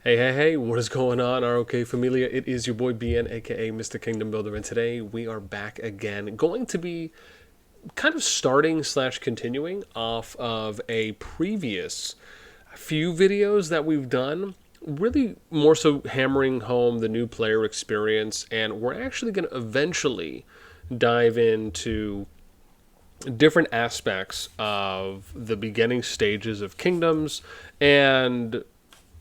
Hey, what is going on, RoK Familia? It is your boy BN, aka Mr. Kingdom Builder, and today we are back again. Going to be kind of starting slash continuing off of a previous few videos that we've done, really more so hammering home the new player experience, and we're actually going to eventually dive into different aspects of the beginning stages of kingdoms and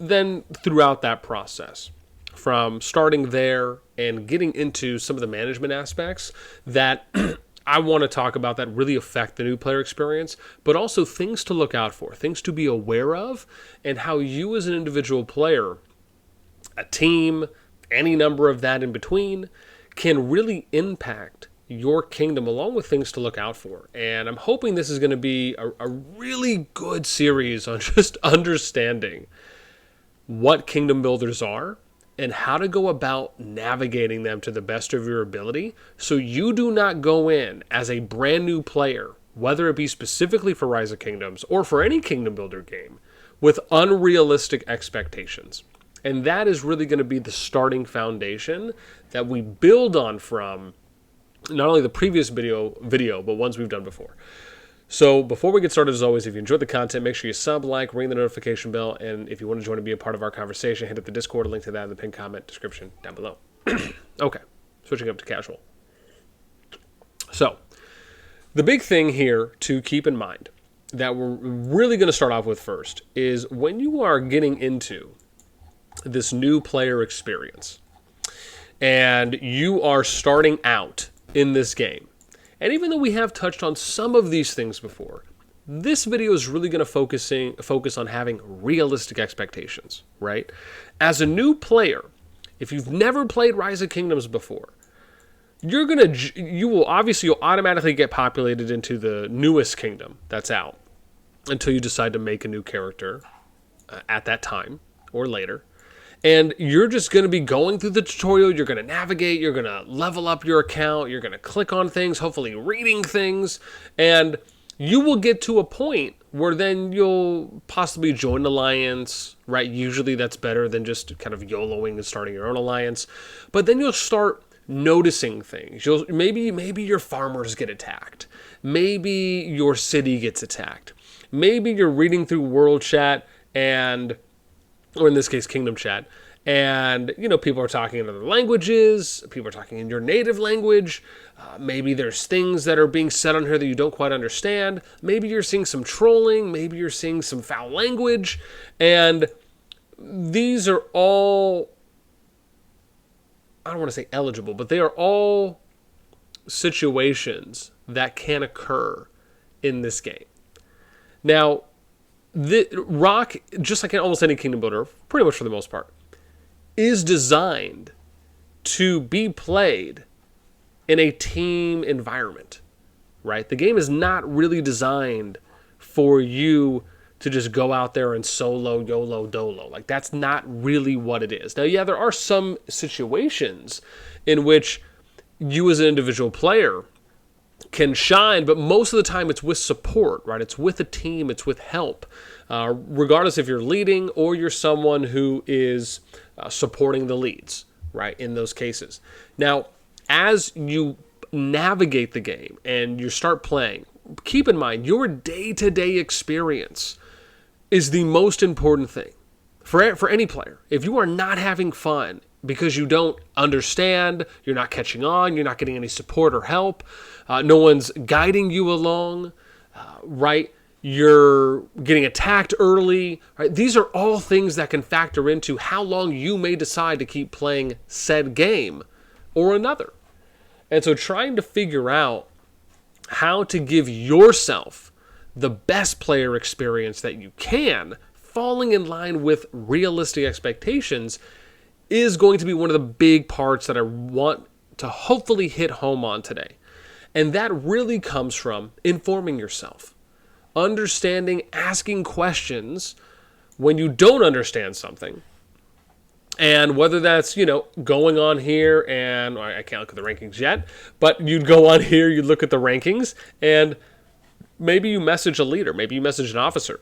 then throughout that process, from starting there and getting into some of the management aspects that I want to talk about that really affect the new player experience, but also things to look out for, things to be aware of, and how you as an individual player, a team, any number of that in between, can really impact your kingdom, along with things to look out for. And I'm hoping this is going to be a really good series on just understanding what kingdom builders are and how to go about navigating them to the best of your ability, so you do not go in as a brand new player, whether it be specifically for Rise of Kingdoms or for any kingdom builder game, with unrealistic expectations. And that is really going to be the starting foundation that we build on from not only the previous video, but ones we've done before. So before we get started, as always, if you enjoyed the content, make sure you sub, like, ring the notification bell, and if you want to join and be a part of our conversation, hit up the Discord, link to that in the pinned comment description down below. Okay, switching up to casual. So, the big thing here to keep in mind that we're really going to start off with first is when you are getting into this new player experience and you are starting out in this game. And even though we have touched on some of these things before, this video is really going to focus on having realistic expectations, right? As a new player, if you've never played Rise of Kingdoms before, you'll automatically get populated into the newest kingdom that's out until you decide to make a new character at that time or later. And you're just going to be going through the tutorial, you're going to navigate, you're going to level up your account, you're going to click on things, hopefully reading things, and you will get to a point where then you'll possibly join an alliance, right? Usually that's better than just kind of YOLOing and starting your own alliance. But then you'll start noticing things. Maybe your farmers get attacked. Maybe your city gets attacked. Maybe you're reading through world chat or in this case, Kingdom Chat, and, people are talking in other languages, people are talking in your native language, maybe there's things that are being said on here that you don't quite understand, maybe you're seeing some trolling, maybe you're seeing some foul language, and these are all, I don't want to say eligible, but they are all situations that can occur in this game. Now, the RoK, just like in almost any kingdom builder, pretty much for the most part, is designed to be played in a team environment, right? The game is not really designed for you to just go out there and solo, YOLO, dolo. Like, that's not really what it is. Now, yeah, there are some situations in which you as an individual player can shine, but most of the time it's with support, right? It's with a team, it's with help, regardless if you're leading or you're someone who is supporting the leads, right, in those cases. Now, as you navigate the game and you start playing, keep in mind your day-to-day experience is the most important thing for any player. If you are not having fun because you don't understand, you're not catching on, you're not getting any support or help, no one's guiding you along, right? You're getting attacked early, right? These are all things that can factor into how long you may decide to keep playing said game or another. And so trying to figure out how to give yourself the best player experience that you can, falling in line with realistic expectations, is going to be one of the big parts that I want to hopefully hit home on today. And that really comes from informing yourself, understanding, asking questions when you don't understand something. And whether that's, going on here and I can't look at the rankings yet, but you'd go on here, you'd look at the rankings, and maybe you message a leader, maybe you message an officer,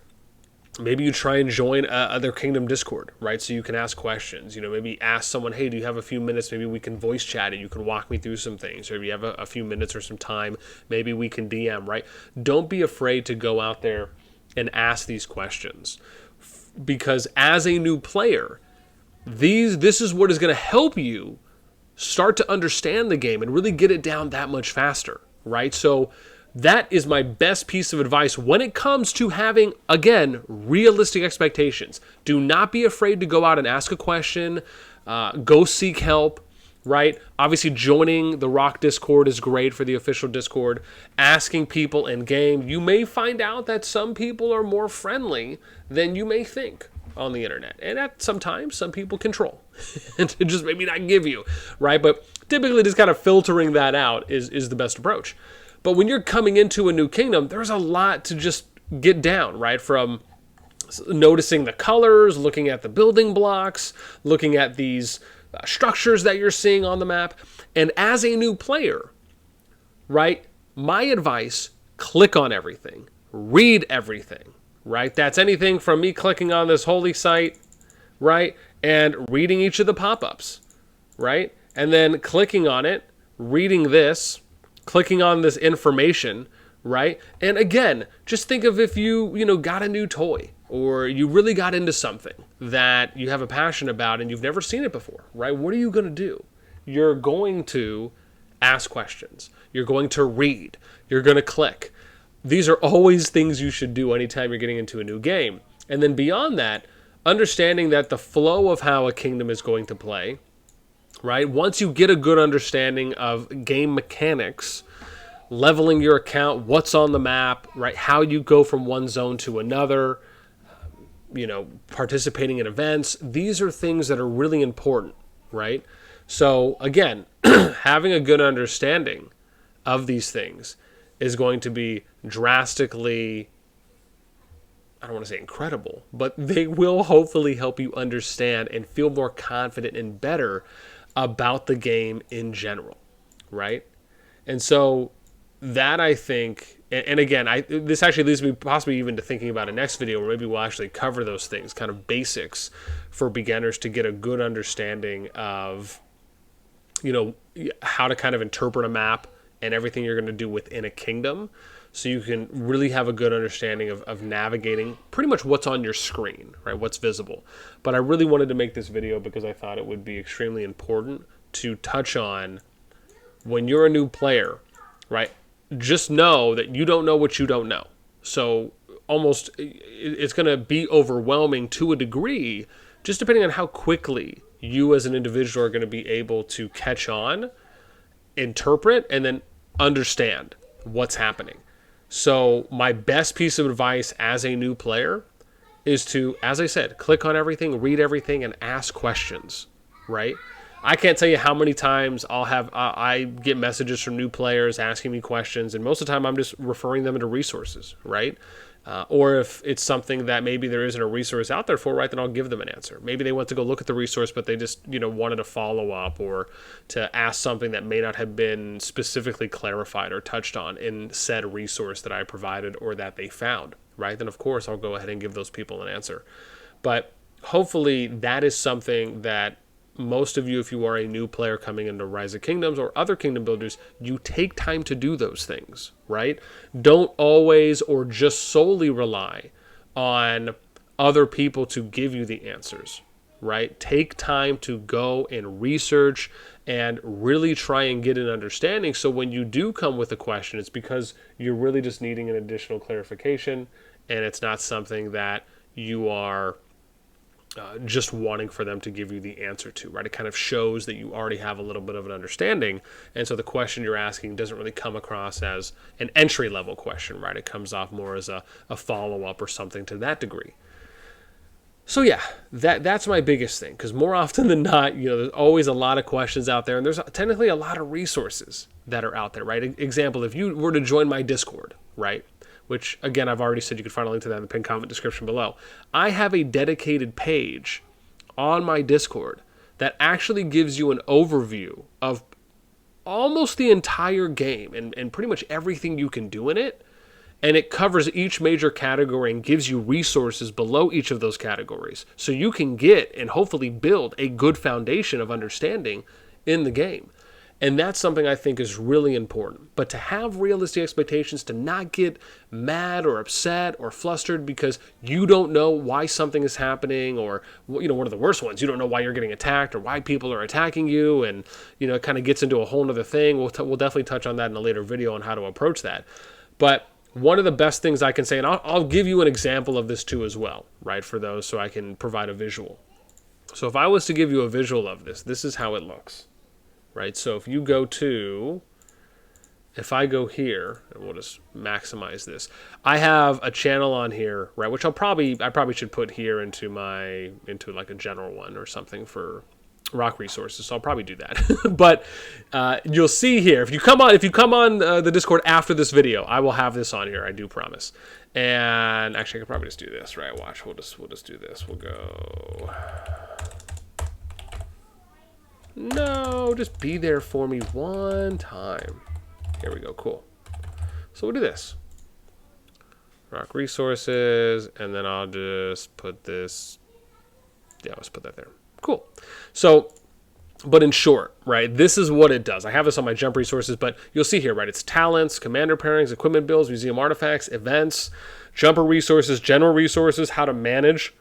Maybe you try and join other Kingdom Discord, right? So you can ask questions. Maybe ask someone, hey, do you have a few minutes? Maybe we can voice chat and you can walk me through some things. Or if you have a few minutes or some time, maybe we can DM, right? Don't be afraid to go out there and ask these questions. Because as a new player, this is what is going to help you start to understand the game and really get it down that much faster, right? So that is my best piece of advice when it comes to having, again, realistic expectations. Do not be afraid to go out and ask a question. Go seek help, right? Obviously, joining the RoK Discord is great for the official Discord. Asking people in game, you may find out that some people are more friendly than you may think on the internet. And that sometimes some people control and just maybe not give you, right? But typically just kind of filtering that out is the best approach. But when you're coming into a new kingdom, there's a lot to just get down, right? From noticing the colors, looking at the building blocks, looking at these structures that you're seeing on the map. And as a new player, right, my advice, click on everything, read everything, right? That's anything from me clicking on this holy site, right, and reading each of the pop-ups, right? And then clicking on it, reading this, clicking on this information, right? And again, just think of if you got a new toy or you really got into something that you have a passion about and you've never seen it before, right? What are you going to do? You're going to ask questions. You're going to read. You're going to click. These are always things you should do anytime you're getting into a new game. And then beyond that, understanding that the flow of how a kingdom is going to play, right? Once you get a good understanding of game mechanics, leveling your account, what's on the map, right? How you go from one zone to another, participating in events. These are things that are really important, right? So again, having a good understanding of these things is going to be drastically, I don't want to say incredible, but they will hopefully help you understand and feel more confident and better about the game in general, right? And so that, I think, and again, this actually leads me possibly even to thinking about a next video where maybe we'll actually cover those things, kind of basics for beginners to get a good understanding of, how to kind of interpret a map and everything you're going to do within a kingdom, so you can really have a good understanding of navigating pretty much what's on your screen, right? What's visible. But I really wanted to make this video because I thought it would be extremely important to touch on when you're a new player, right? Just know that you don't know what you don't know. So almost it's going to be overwhelming to a degree, just depending on how quickly you as an individual are going to be able to catch on, interpret, and then understand what's happening. So my best piece of advice as a new player is to, as I said, click on everything, read everything, and ask questions, right? I can't tell you how many times I get messages from new players asking me questions, and most of the time I'm just referring them into resources, right? Or if it's something that maybe there isn't a resource out there for, right, then I'll give them an answer. Maybe they want to go look at the resource, but they just, wanted to follow up or to ask something that may not have been specifically clarified or touched on in said resource that I provided or that they found, right? Then, of course, I'll go ahead and give those people an answer. But hopefully that is something that most of you, if you are a new player coming into Rise of Kingdoms or other kingdom builders, you take time to do those things, right? Don't always or just solely rely on other people to give you the answers, right? Take time to go and research and really try and get an understanding. So when you do come with a question, it's because you're really just needing an additional clarification, and it's not something that you are just wanting for them to give you the answer to, right? It kind of shows that you already have a little bit of an understanding, and so the question you're asking doesn't really come across as an entry-level question, right? It comes off more as a follow-up or something to that degree. So yeah, that's my biggest thing, because more often than not, there's always a lot of questions out there, and there's technically a lot of resources that are out there, right? Example, if you were to join my Discord, right? Which, again, I've already said you can find a link to that in the pinned comment description below. I have a dedicated page on my Discord that actually gives you an overview of almost the entire game and pretty much everything you can do in it. And it covers each major category and gives you resources below each of those categories. So you can get and hopefully build a good foundation of understanding in the game. And that's something I think is really important. But to have realistic expectations, to not get mad or upset or flustered because you don't know why something is happening, or, one of the worst ones, you don't know why you're getting attacked or why people are attacking you, and, it kind of gets into a whole other thing. We'll definitely touch on that in a later video on how to approach that. But one of the best things I can say, and I'll give you an example of this too as well, right, for those, so I can provide a visual. So if I was to give you a visual of this, this is how it looks. Right, so if you go to, if I go here, and we'll just maximize this. I have a channel on here, right, which I probably should put here into like a general one or something for RoK resources. So I'll probably do that. But you'll see here, if you come on the Discord after this video, I will have this on here. I do promise. And actually, I could probably just do this, right? Watch, we'll just do this. We'll go. No, just be there for me one time. Here we go, cool. So we'll do this. RoK resources, and then I'll just put this, let's put that there. Cool. So, but in short, right, this is what it does. I have this on my jump resources, but you'll see here, right, it's talents, commander pairings, equipment builds, museum artifacts, events, jumper resources, general resources, how to manage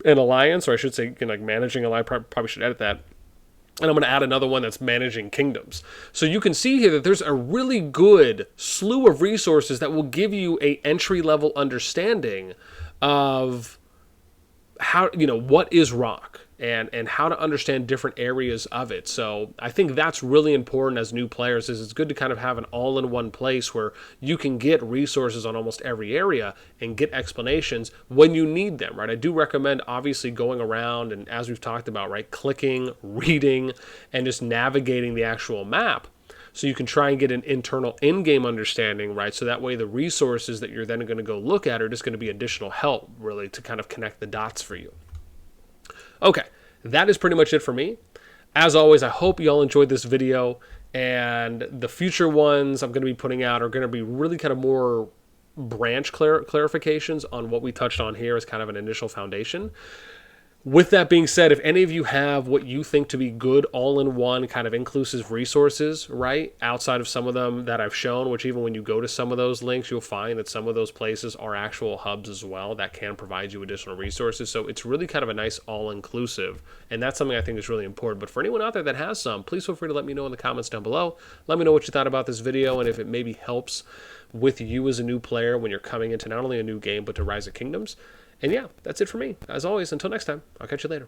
an alliance, or I should say, like managing an alliance, probably should edit that. And I'm going to add another one that's managing kingdoms. So you can see here that there's a really good slew of resources that will give you a entry-level understanding of how, what is RoK and how to understand different areas of it. So I think that's really important as new players. Is it's good to kind of have an all-in-one place where you can get resources on almost every area and get explanations when you need them, right? I do recommend obviously going around and, as we've talked about, right, clicking, reading, and just navigating the actual map. So you can try and get an internal in-game understanding, right? So that way the resources that you're then going to go look at are just going to be additional help, really, to kind of connect the dots for you. Okay, that is pretty much it for me. As always, I hope you all enjoyed this video, and the future ones I'm going to be putting out are going to be really kind of more branch clarifications on what we touched on here as kind of an initial foundation. With that being said, if any of you have what you think to be good all-in-one kind of inclusive resources, right, outside of some of them that I've shown, which even when you go to some of those links, you'll find that some of those places are actual hubs as well that can provide you additional resources. So it's really kind of a nice all-inclusive, and that's something I think is really important. But for anyone out there that has some, please feel free to let me know in the comments down below. Let me know what you thought about this video, and if it maybe helps with you as a new player when you're coming into not only a new game, but to Rise of Kingdoms. And yeah, that's it for me. As always, until next time, I'll catch you later.